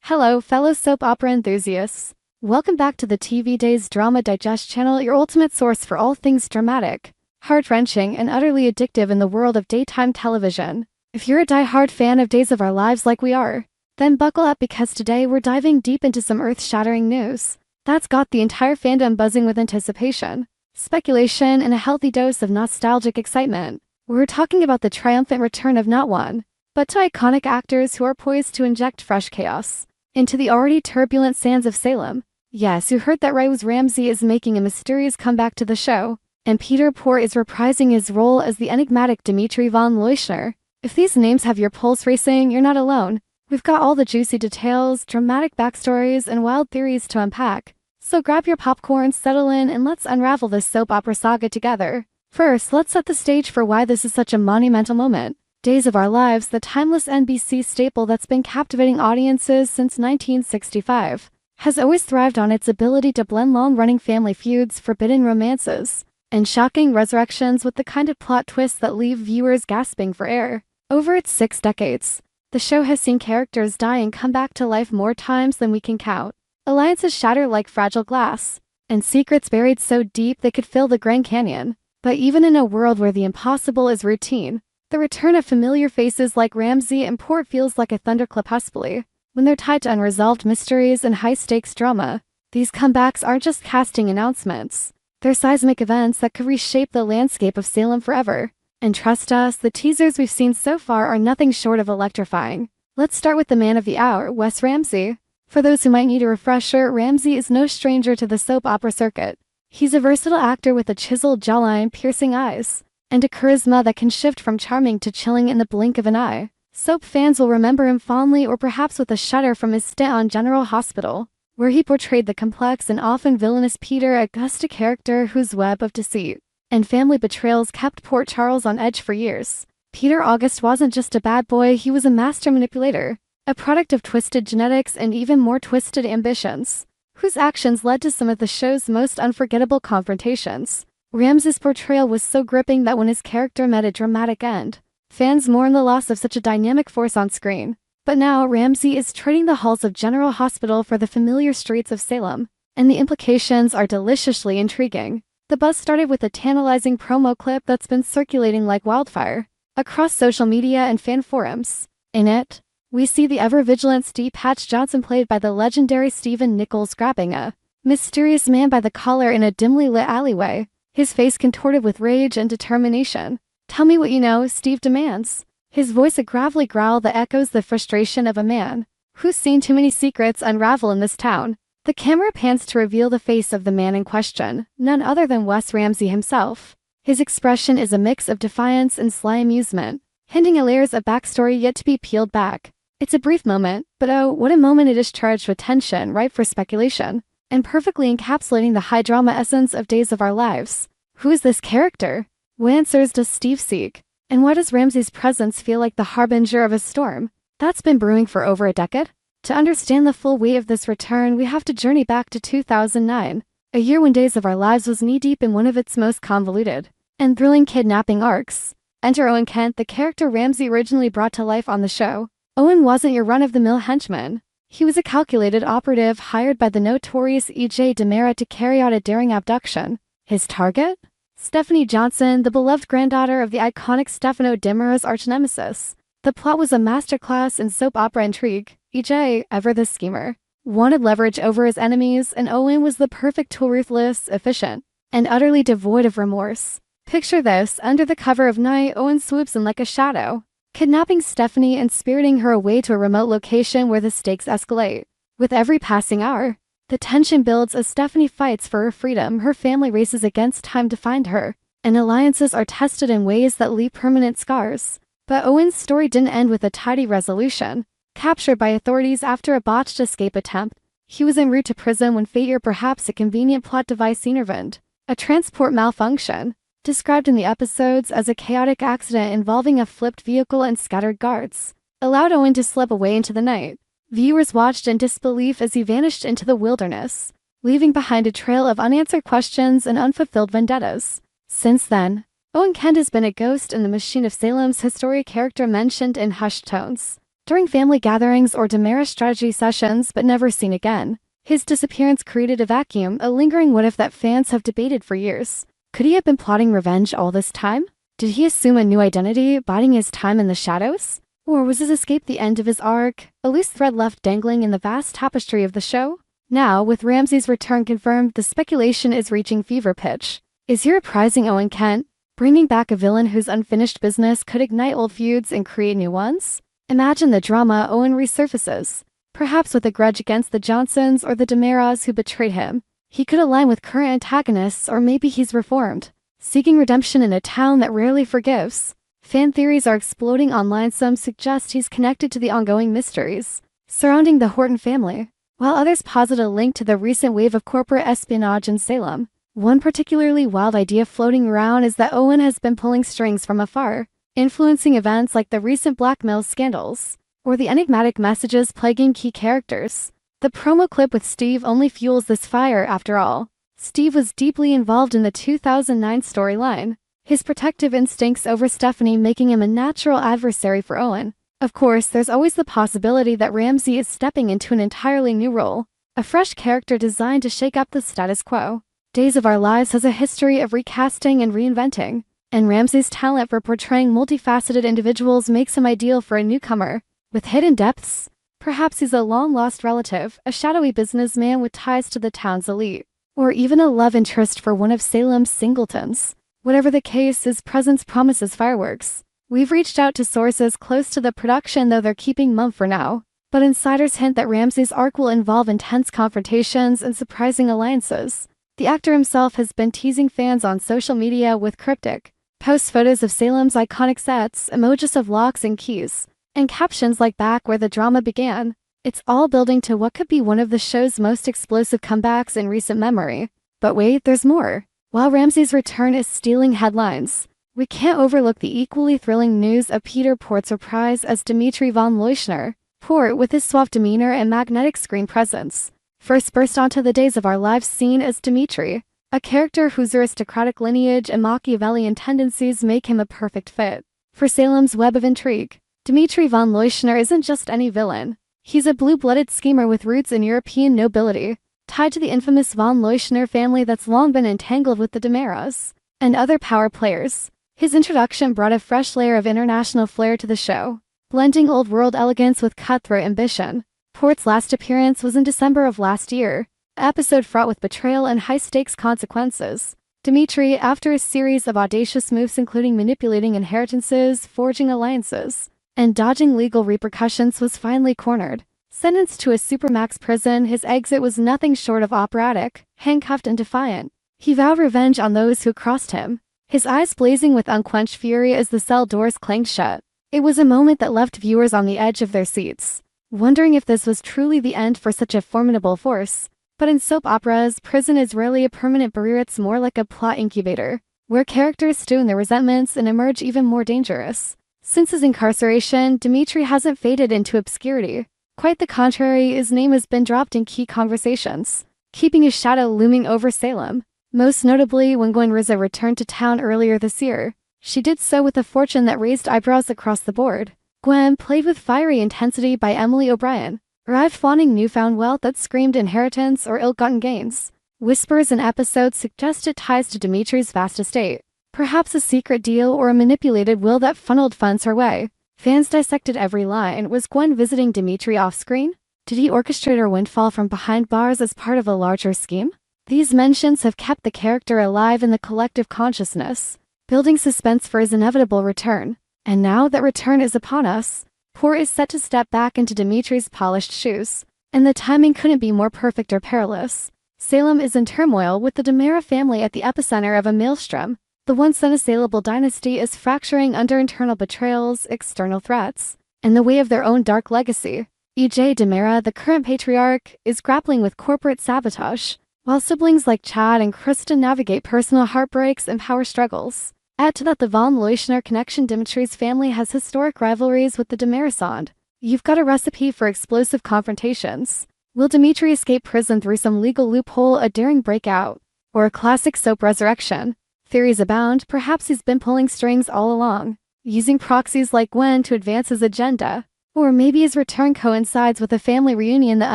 Hello, fellow soap opera enthusiasts. Welcome back to the TV Days Drama Digest channel, your ultimate source for all things dramatic, heart-wrenching, and utterly addictive in the world of daytime television. If you're a die-hard fan of Days of Our Lives like we are, then buckle up because today we're diving deep into some earth-shattering news that's got the entire fandom buzzing with anticipation, speculation, and a healthy dose of nostalgic excitement. We're talking about the triumphant return of not one, but two iconic actors who are poised to inject fresh chaos into the already turbulent sands of Salem. Yes, you heard that right. Wes Ramsey is making a mysterious comeback to the show, and Porte is reprising his role as the enigmatic Dimitri von Leuschner. If these names have your pulse racing, you're not alone. We've got all the juicy details, dramatic backstories, and wild theories to unpack. So grab your popcorn, settle in, and let's unravel this soap opera saga together. First, let's set the stage for why this is such a monumental moment. Days of Our Lives, the timeless NBC staple that's been captivating audiences since 1965, has always thrived on its ability to blend long-running family feuds, forbidden romances, and shocking resurrections with the kind of plot twists that leave viewers gasping for air. Over its 6 decades, the show has seen characters die and come back to life more times than we can count. Alliances shatter like fragile glass, and secrets buried so deep they could fill the Grand Canyon. But even in a world where the impossible is routine, the return of familiar faces like Ramsey and Porte feels like a thunderclap, especially when they're tied to unresolved mysteries and high-stakes drama. These comebacks aren't just casting announcements. They're seismic events that could reshape the landscape of Salem forever. And trust us, the teasers we've seen so far are nothing short of electrifying. Let's start with the man of the hour, Wes Ramsey. For those who might need a refresher, Ramsey is no stranger to the soap opera circuit. He's a versatile actor with a chiseled jawline, piercing eyes, and a charisma that can shift from charming to chilling in the blink of an eye. Soap fans will remember him fondly, or perhaps with a shudder, from his stint on General Hospital, where he portrayed the complex and often villainous Peter, a gusty character whose web of deceit and family betrayals kept Port Charles on edge for years. Peter August wasn't just a bad boy, he was a master manipulator, a product of twisted genetics and even more twisted ambitions, whose actions led to some of the show's most unforgettable confrontations. Ramsey's portrayal was so gripping that when his character met a dramatic end, fans mourned the loss of such a dynamic force on screen. But now, Ramsey is trading the halls of General Hospital for the familiar streets of Salem, and the implications are deliciously intriguing. The buzz started with a tantalizing promo clip that's been circulating like wildfire across social media and fan forums. In it, we see the ever-vigilant Steve Patch Johnson, played by the legendary Stephen Nichols, grabbing a mysterious man by the collar in a dimly lit alleyway, his face contorted with rage and determination. "Tell me what you know," Steve demands, his voice a gravelly growl that echoes the frustration of a man who's seen too many secrets unravel in this town. The camera pans to reveal the face of the man in question, none other than Wes Ramsey himself. His expression is a mix of defiance and sly amusement, hinting at layers of backstory yet to be peeled back. It's a brief moment, but oh, what a moment it is, charged with tension, ripe for speculation, and perfectly encapsulating the high-drama essence of Days of Our Lives. Who is this character? What answers does Steve seek? And why does Ramsey's presence feel like the harbinger of a storm that's been brewing for over a decade? To understand the full weight of this return, we have to journey back to 2009, a year when Days of Our Lives was knee-deep in one of its most convoluted and thrilling kidnapping arcs. Enter Owen Kent, the character Ramsey originally brought to life on the show. Owen wasn't your run-of-the-mill henchman. He was a calculated operative hired by the notorious E.J. DeMera to carry out a daring abduction. His target? Stephanie Johnson, the beloved granddaughter of the iconic Stefano DeMera's arch-nemesis. The plot was a masterclass in soap opera intrigue. E.J., ever the schemer, wanted leverage over his enemies, and Owen was the perfect tool, ruthless, efficient, and utterly devoid of remorse. Picture this: under the cover of night, Owen swoops in like a shadow, kidnapping Stephanie and spiriting her away to a remote location where the stakes escalate. With every passing hour, the tension builds as Stephanie fights for her freedom, her family races against time to find her, and alliances are tested in ways that leave permanent scars. But Owen's story didn't end with a tidy resolution. Captured by authorities after a botched escape attempt, he was en route to prison when fate, or perhaps a convenient plot device, intervened. A transport malfunction, described in the episodes as a chaotic accident involving a flipped vehicle and scattered guards, allowed Owen to slip away into the night. Viewers watched in disbelief as he vanished into the wilderness, leaving behind a trail of unanswered questions and unfulfilled vendettas. Since then, Owen Kent has been a ghost in the machine of Salem's historic character, mentioned in hushed tones during family gatherings or DiMera strategy sessions but never seen again. His disappearance created a vacuum, a lingering what if that fans have debated for years. Could he have been plotting revenge all this time? Did he assume a new identity, biding his time in the shadows? Or was his escape the end of his arc, a loose thread left dangling in the vast tapestry of the show? Now, with Ramsey's return confirmed, the speculation is reaching fever pitch. Is he reprising Owen Kent, bringing back a villain whose unfinished business could ignite old feuds and create new ones? Imagine the drama. Owen resurfaces, perhaps with a grudge against the Johnsons or the DiMeras who betrayed him. He could align with current antagonists, or maybe he's reformed, seeking redemption in a town that rarely forgives. Fan theories are exploding online. Some suggest he's connected to the ongoing mysteries surrounding the Horton family, while others posit a link to the recent wave of corporate espionage in Salem. One particularly wild idea floating around is that Owen has been pulling strings from afar, influencing events like the recent blackmail scandals, or the enigmatic messages plaguing key characters. The promo clip with Steve only fuels this fire. After all, Steve was deeply involved in the 2009 storyline, his protective instincts over Stephanie making him a natural adversary for Owen. Of course, there's always the possibility that Ramsey is stepping into an entirely new role, a fresh character designed to shake up the status quo. Days of Our Lives has a history of recasting and reinventing, and Ramsey's talent for portraying multifaceted individuals makes him ideal for a newcomer with hidden depths. Perhaps he's a long-lost relative, a shadowy businessman with ties to the town's elite, or even a love interest for one of Salem's singletons. Whatever the case, his presence promises fireworks. We've reached out to sources close to the production, though they're keeping mum for now, but insiders hint that Ramsey's arc will involve intense confrontations and surprising alliances. The actor himself has been teasing fans on social media with cryptic post photos of Salem's iconic sets, emojis of locks and keys, and captions like "back where the drama began." It's all building to what could be one of the show's most explosive comebacks in recent memory. But wait, there's more. While Ramsey's return is stealing headlines, we can't overlook the equally thrilling news of Peter Porte's reprise as Dimitri von Leuschner. Porte, with his suave demeanor and magnetic screen presence, first burst onto the Days of Our Lives scene as Dimitri, a character whose aristocratic lineage and Machiavellian tendencies make him a perfect fit for Salem's web of intrigue. Dimitri von Leuschner isn't just any villain. He's a blue-blooded schemer with roots in European nobility, tied to the infamous von Leuschner family that's long been entangled with the DiMeras and other power players. His introduction brought a fresh layer of international flair to the show, blending old-world elegance with cutthroat ambition. Porte's last appearance was in December of last year, an episode fraught with betrayal and high-stakes consequences. Dimitri, after a series of audacious moves including manipulating inheritances, forging alliances, and dodging legal repercussions, was finally cornered. Sentenced to a supermax prison, his exit was nothing short of operatic. Handcuffed and defiant, he vowed revenge on those who crossed him, his eyes blazing with unquenched fury as the cell doors clanged shut. It was a moment that left viewers on the edge of their seats, wondering if this was truly the end for such a formidable force. But in soap operas, prison is rarely a permanent barrier. It's more like a plot incubator, where characters stew in their resentments and emerge even more dangerous. Since his incarceration, Dimitri hasn't faded into obscurity. Quite the contrary, his name has been dropped in key conversations, keeping his shadow looming over Salem. Most notably, when Gwen Rizzo returned to town earlier this year, she did so with a fortune that raised eyebrows across the board. Gwen, played with fiery intensity by Emily O'Brien, arrived flaunting newfound wealth that screamed inheritance or ill-gotten gains. Whispers in episodes suggested ties to Dimitri's vast estate, perhaps a secret deal or a manipulated will that funneled funds her way. Fans dissected every line. Was Gwen visiting Dimitri off-screen? Did he orchestrate her windfall from behind bars as part of a larger scheme? These mentions have kept the character alive in the collective consciousness, building suspense for his inevitable return. And now that return is upon us, Porte is set to step back into Dimitri's polished shoes, and the timing couldn't be more perfect or perilous. Salem is in turmoil, with the DiMera family at the epicenter of a maelstrom. The once unassailable dynasty is fracturing under internal betrayals, external threats, and the weight of their own dark legacy. E.J. DiMera, the current patriarch, is grappling with corporate sabotage, while siblings like Chad and Kristen navigate personal heartbreaks and power struggles. Add to that the von Leuschner connection. Dimitri's family has historic rivalries with the DiMera. You've got a recipe for explosive confrontations. Will Dimitri escape prison through some legal loophole, a daring breakout, or a classic soap resurrection? Theories abound. Perhaps he's been pulling strings all along, using proxies like Gwen to advance his agenda. Or maybe his return coincides with a family reunion that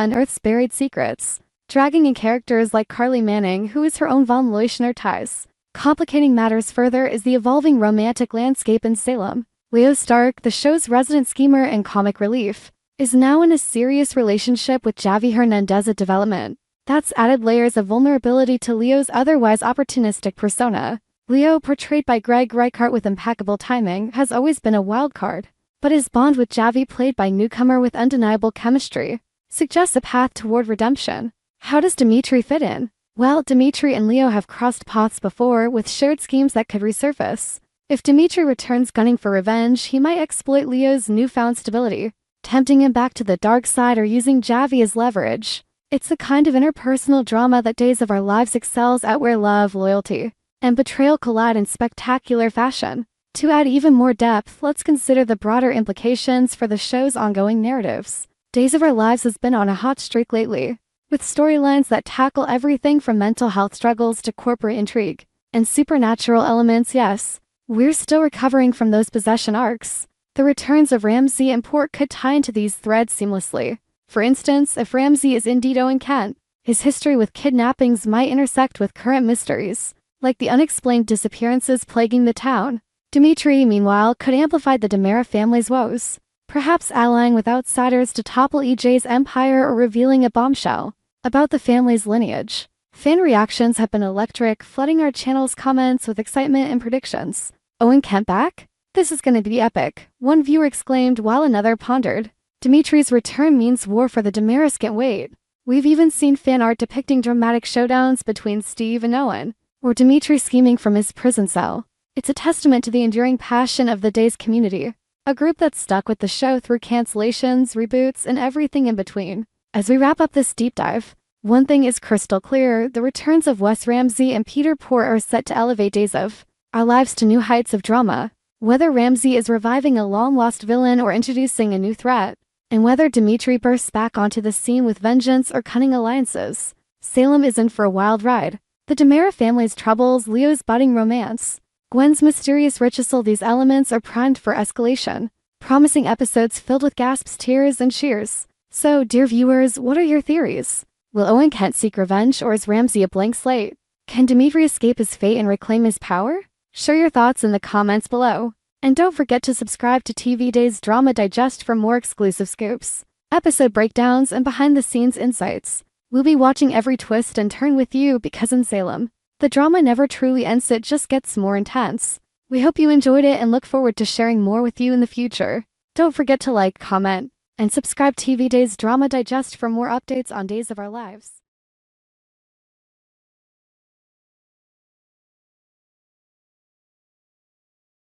unearths buried secrets, dragging in characters like Carly Manning, who is her own von Leuschner ties. Complicating matters further is the evolving romantic landscape in Salem. Leo Stark, the show's resident schemer and comic relief, is now in a serious relationship with Javi Hernandez at development. That's added layers of vulnerability to Leo's otherwise opportunistic persona. Leo, portrayed by Greg Reichardt with impeccable timing, has always been a wild card. But his bond with Javi, played by newcomer with undeniable chemistry, suggests a path toward redemption. How does Dimitri fit in? Well, Dimitri and Leo have crossed paths before, with shared schemes that could resurface. If Dimitri returns gunning for revenge, he might exploit Leo's newfound stability, tempting him back to the dark side or using Javi as leverage. It's the kind of interpersonal drama that Days of Our Lives excels at, where love, loyalty, and betrayal collide in spectacular fashion. To add even more depth, let's consider the broader implications for the show's ongoing narratives. Days of Our Lives has been on a hot streak lately, with storylines that tackle everything from mental health struggles to corporate intrigue and supernatural elements. Yes, we're still recovering from those possession arcs. The returns of Ramsey and Porte could tie into these threads seamlessly. For instance, if Ramsey is indeed Owen Kent, his history with kidnappings might intersect with current mysteries, like the unexplained disappearances plaguing the town. Dimitri, meanwhile, could amplify the DiMera family's woes, perhaps allying with outsiders to topple EJ's empire or revealing a bombshell about the family's lineage. Fan reactions have been electric, flooding our channel's comments with excitement and predictions. Owen Kent back? This is gonna be epic, one viewer exclaimed while another pondered. Dimitri's return means war for the DiMeras, can't wait. We've even seen fan art depicting dramatic showdowns between Steve and Owen, or Dimitri scheming from his prison cell. It's a testament to the enduring passion of the Days community, a group that's stuck with the show through cancellations, reboots, and everything in between. As we wrap up this deep dive, one thing is crystal clear: the returns of Wes Ramsey and Peter Porte are set to elevate Days of Our Lives to new heights of drama. Whether Ramsey is reviving a long-lost villain or introducing a new threat, and whether Dimitri bursts back onto the scene with vengeance or cunning alliances, Salem is in for a wild ride. The DiMera family's troubles, Leo's budding romance, Gwen's mysterious ritual, these elements are primed for escalation, promising episodes filled with gasps, tears, and cheers. So, dear viewers, what are your theories? Will Owen Kent seek revenge, or is Ramsey a blank slate? Can Dimitri escape his fate and reclaim his power? Share your thoughts in the comments below. And don't forget to subscribe to TV Days Drama Digest for more exclusive scoops, episode breakdowns, and behind-the-scenes insights. We'll be watching every twist and turn with you, because in Salem, the drama never truly ends, it just gets more intense. We hope you enjoyed it and look forward to sharing more with you in the future. Don't forget to like, comment, and subscribe. TV Days Drama Digest for more updates on Days of Our Lives.